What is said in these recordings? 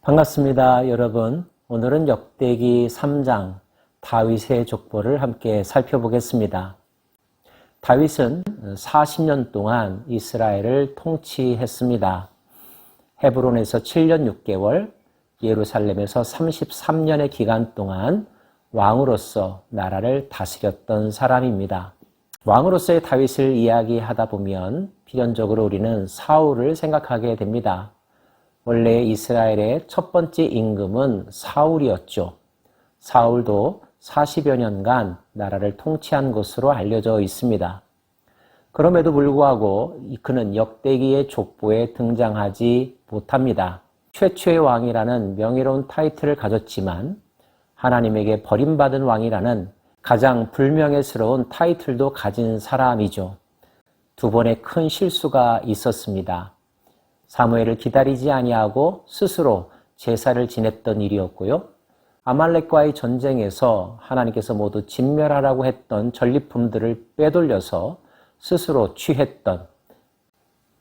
반갑습니다, 여러분. 오늘은 역대기 3장 다윗의 족보를 함께 살펴보겠습니다. 다윗은 40년 동안 이스라엘을 통치했습니다. 헤브론에서 7년 6개월, 예루살렘에서 33년의 기간 동안 왕으로서 나라를 다스렸던 사람입니다. 왕으로서의 다윗을 이야기하다 보면 필연적으로 우리는 사울을 생각하게 됩니다. 원래 이스라엘의 첫 번째 임금은 사울이었죠. 사울도 40여 년간 나라를 통치한 것으로 알려져 있습니다. 그럼에도 불구하고 그는 역대기의 족보에 등장하지 못합니다. 최초의 왕이라는 명예로운 타이틀을 가졌지만 하나님에게 버림받은 왕이라는 가장 불명예스러운 타이틀도 가진 사람이죠. 두 번의 큰 실수가 있었습니다. 사무엘을 기다리지 아니하고 스스로 제사를 지냈던 일이었고요. 아말렉과의 전쟁에서 하나님께서 모두 진멸하라고 했던 전리품들을 빼돌려서 스스로 취했던,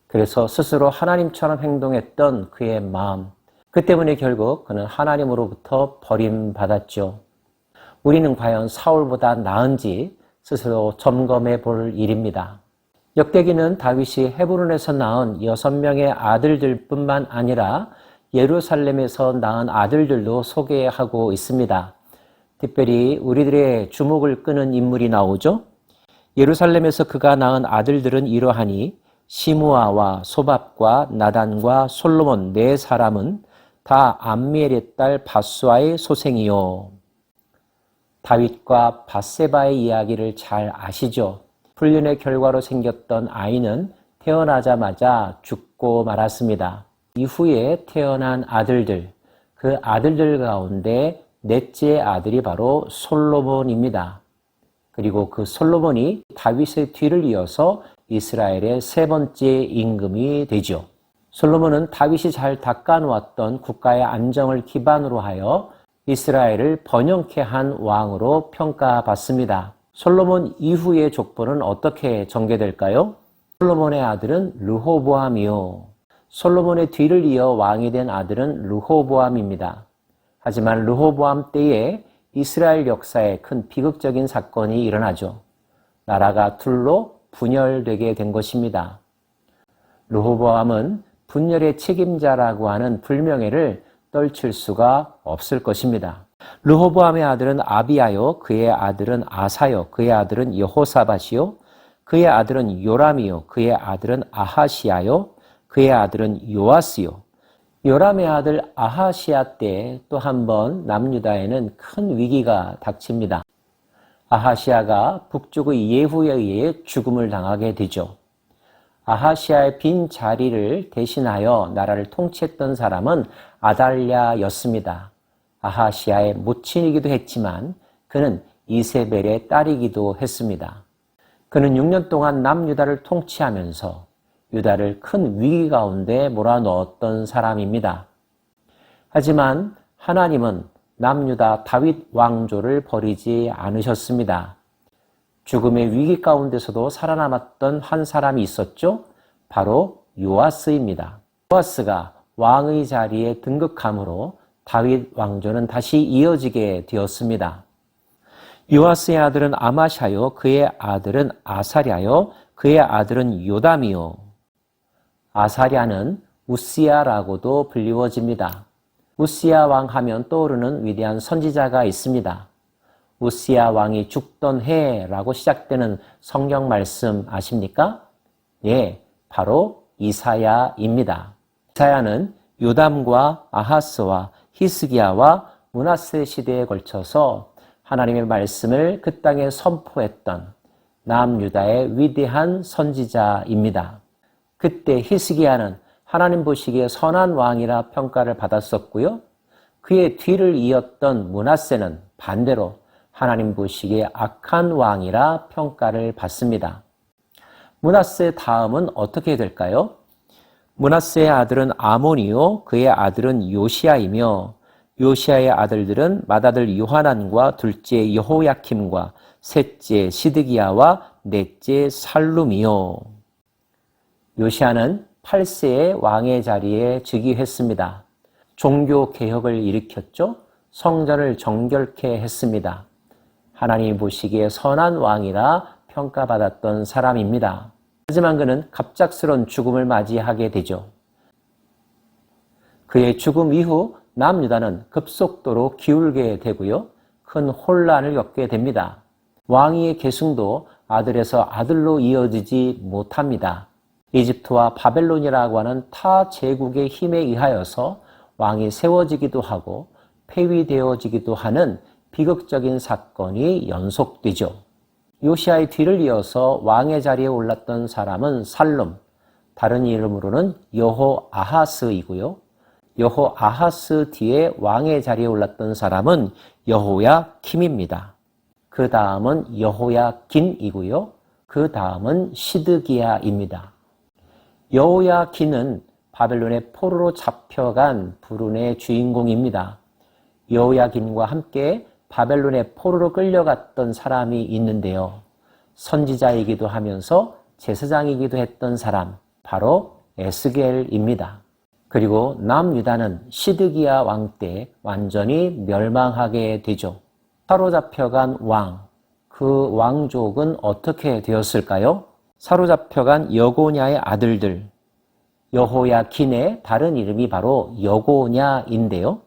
그래서 스스로 하나님처럼 행동했던 그의 마음, 그 때문에 결국 그는 하나님으로부터 버림받았죠. 우리는 과연 사울보다 나은지 스스로 점검해 볼 일입니다. 역대기는 다윗이 헤브론에서 낳은 6명의 아들들 뿐만 아니라 예루살렘에서 낳은 아들들도 소개하고 있습니다. 특별히 우리들의 주목을 끄는 인물이 나오죠. 예루살렘에서 그가 낳은 아들들은 이러하니 시므아와 소밥과 나단과 솔로몬 네 사람은 다 암미엘의 딸 밧수아의 소생이요. 다윗과 밧세바의 이야기를 잘 아시죠? 훈련의 결과로 생겼던 아이는 태어나자마자 죽고 말았습니다. 이후에 태어난 아들들, 그 아들들 가운데 넷째 아들이 바로 솔로몬입니다. 그리고 그 솔로몬이 다윗의 뒤를 이어서 이스라엘의 세 번째 임금이 되죠. 솔로몬은 다윗이 잘 닦아놓았던 국가의 안정을 기반으로 하여 이스라엘을 번영케 한 왕으로 평가받습니다. 솔로몬 이후의 족보는 어떻게 전개될까요? 솔로몬의 아들은 르호보암이요. 솔로몬의 뒤를 이어 왕이 된 아들은 르호보암입니다. 하지만 르호보암 때에 이스라엘 역사에 큰 비극적인 사건이 일어나죠. 나라가 둘로 분열되게 된 것입니다. 르호보암은 분열의 책임자라고 하는 불명예를 떨칠 수가 없을 것입니다. 르호보암의 아들은 아비야요, 그의 아들은 아사요, 그의 아들은 여호사밧이요, 그의 아들은 요람이요, 그의 아들은 아하시야요, 그의 아들은 요아스요. 요람의 아들 아하시야 때 또 한 번 남유다에는 큰 위기가 닥칩니다. 아하시야가 북쪽의 예후에 의해 죽음을 당하게 되죠. 아하시야의 빈 자리를 대신하여 나라를 통치했던 사람은 아달랴였습니다. 아하시야의 모친이기도 했지만 그는 이세벨의 딸이기도 했습니다. 그는 6년 동안 남유다를 통치하면서 유다를 큰 위기 가운데 몰아넣었던 사람입니다. 하지만 하나님은 남유다 다윗 왕조를 버리지 않으셨습니다. 죽음의 위기 가운데서도 살아남았던 한 사람이 있었죠. 바로 요아스입니다. 요아스가 왕의 자리에 등극함으로 다윗 왕조는 다시 이어지게 되었습니다. 요아스의 아들은 아마샤요, 그의 아들은 아사랴요, 그의 아들은 요담이요. 아사랴는 우시야라고도 불리워집니다. 우시야 왕 하면 떠오르는 위대한 선지자가 있습니다. 우시야 왕이 죽던 해라고 시작되는 성경 말씀 아십니까? 예, 바로 이사야입니다. 이사야는 요담과 아하스와 히스기야와 므낫세 시대에 걸쳐서 하나님의 말씀을 그 땅에 선포했던 남유다의 위대한 선지자입니다. 그때 히스기야는 하나님 보시기에 선한 왕이라 평가를 받았었고요. 그의 뒤를 이었던 므낫세는 반대로 하나님 보시기에 악한 왕이라 평가를 받습니다. 므낫세 다음은 어떻게 될까요? 므낫세의 아들은 아몬이요, 그의 아들은 요시야이며 요시야의 아들들은 맏아들 요하난과 둘째 여호야킴과 셋째 시드기야와 넷째 살룸이요. 요시야는 8세에 왕의 자리에 즉위했습니다. 종교 개혁을 일으켰죠. 성전을 정결케 했습니다. 하나님이 보시기에 선한 왕이라 평가받았던 사람입니다. 하지만 그는 갑작스런 죽음을 맞이하게 되죠. 그의 죽음 이후 남유다는 급속도로 기울게 되고요. 큰 혼란을 겪게 됩니다. 왕위의 계승도 아들에서 아들로 이어지지 못합니다. 이집트와 바벨론이라고 하는 타 제국의 힘에 의하여서 왕이 세워지기도 하고 폐위되어지기도 하는 비극적인 사건이 연속되죠. 요시아의 뒤를 이어서 왕의 자리에 올랐던 사람은 살룸, 다른 이름으로는 여호아하스이고요. 여호아하스 뒤에 왕의 자리에 올랐던 사람은 여호야킴입니다. 그 다음은 여호야긴이고요. 그 다음은 시드기야입니다. 여호야긴은 바벨론의 포로로 잡혀간 불운의 주인공입니다. 여호야긴과 함께 바벨론의 포로로 끌려갔던 사람이 있는데요. 선지자이기도 하면서 제사장이기도 했던 사람, 바로 에스겔입니다. 그리고 남유다는 시드기야 왕 때 완전히 멸망하게 되죠. 사로잡혀간 왕, 그 왕족은 어떻게 되었을까요? 사로잡혀간 여고냐의 아들들, 여호야긴의 다른 이름이 바로 여고냐인데요.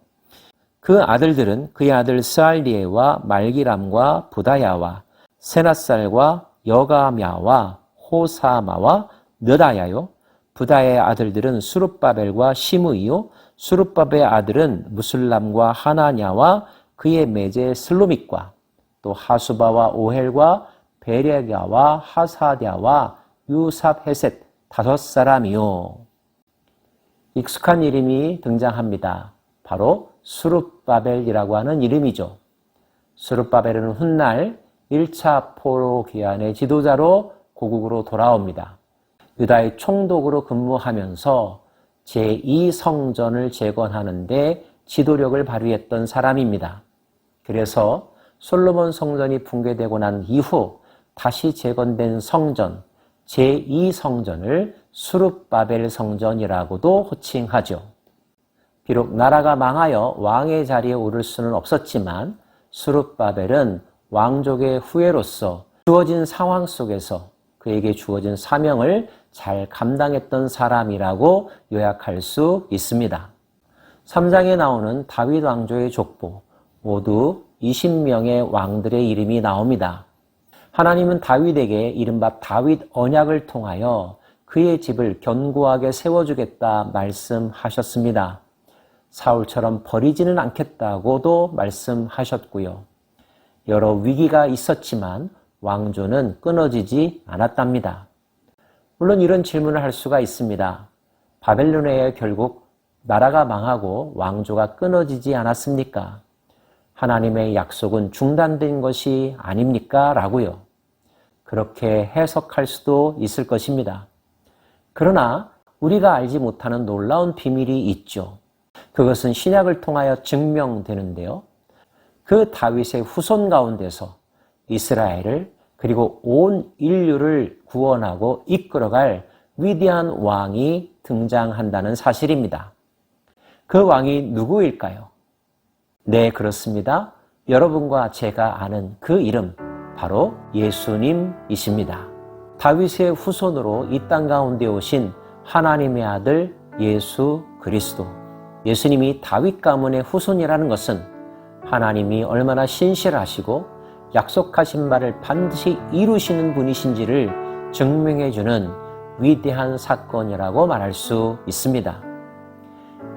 그 아들들은 그의 아들 스알리에와 말기람과 부다야와 세낫살과 여가мя와 호사마와 느다야요. 부다야의 아들들은 수룹바벨과 시므이요. 수룹바벨의 아들은 무슬람과 하나냐와 그의 매제 슬로믹과 또 하수바와 오헬과 베레가와 하사랴와 유삽헤셋 5사람이요. 익숙한 이름이 등장합니다. 바로 수룹바벨이라고 하는 이름이죠. 수룹바벨은 훗날 1차 포로 귀환의 지도자로 고국으로 돌아옵니다. 유다의 총독으로 근무하면서 제2성전을 재건하는 데 지도력을 발휘했던 사람입니다. 그래서 솔로몬 성전이 붕괴되고 난 이후 다시 재건된 성전, 제2성전을 수룹바벨 성전이라고도 호칭하죠. 비록 나라가 망하여 왕의 자리에 오를 수는 없었지만 수룹바벨은 왕족의 후예로서 주어진 상황 속에서 그에게 주어진 사명을 잘 감당했던 사람이라고 요약할 수 있습니다. 3장에 나오는 다윗 왕조의 족보, 모두 20명의 왕들의 이름이 나옵니다. 하나님은 다윗에게 이른바 다윗 언약을 통하여 그의 집을 견고하게 세워주겠다 말씀하셨습니다. 사울처럼 버리지는 않겠다고도 말씀하셨고요. 여러 위기가 있었지만 왕조는 끊어지지 않았답니다. 물론 이런 질문을 할 수가 있습니다. 바벨론에 결국 나라가 망하고 왕조가 끊어지지 않았습니까? 하나님의 약속은 중단된 것이 아닙니까? 라고요. 그렇게 해석할 수도 있을 것입니다. 그러나 우리가 알지 못하는 놀라운 비밀이 있죠. 그것은 신약을 통하여 증명되는데요. 그 다윗의 후손 가운데서 이스라엘을 그리고 온 인류를 구원하고 이끌어갈 위대한 왕이 등장한다는 사실입니다. 그 왕이 누구일까요? 네, 그렇습니다. 여러분과 제가 아는 그 이름, 바로 예수님이십니다. 다윗의 후손으로 이 땅 가운데 오신 하나님의 아들 예수 그리스도. 예수님이 다윗 가문의 후손이라는 것은 하나님이 얼마나 신실하시고 약속하신 바를 반드시 이루시는 분이신지를 증명해주는 위대한 사건이라고 말할 수 있습니다.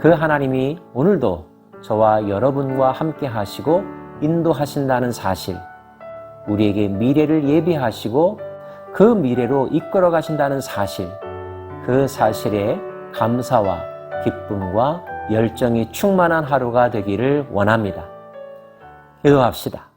그 하나님이 오늘도 저와 여러분과 함께 하시고 인도하신다는 사실, 우리에게 미래를 예비하시고 그 미래로 이끌어 가신다는 사실, 그 사실에 감사와 기쁨과 열정이 충만한 하루가 되기를 원합니다. 기도합시다.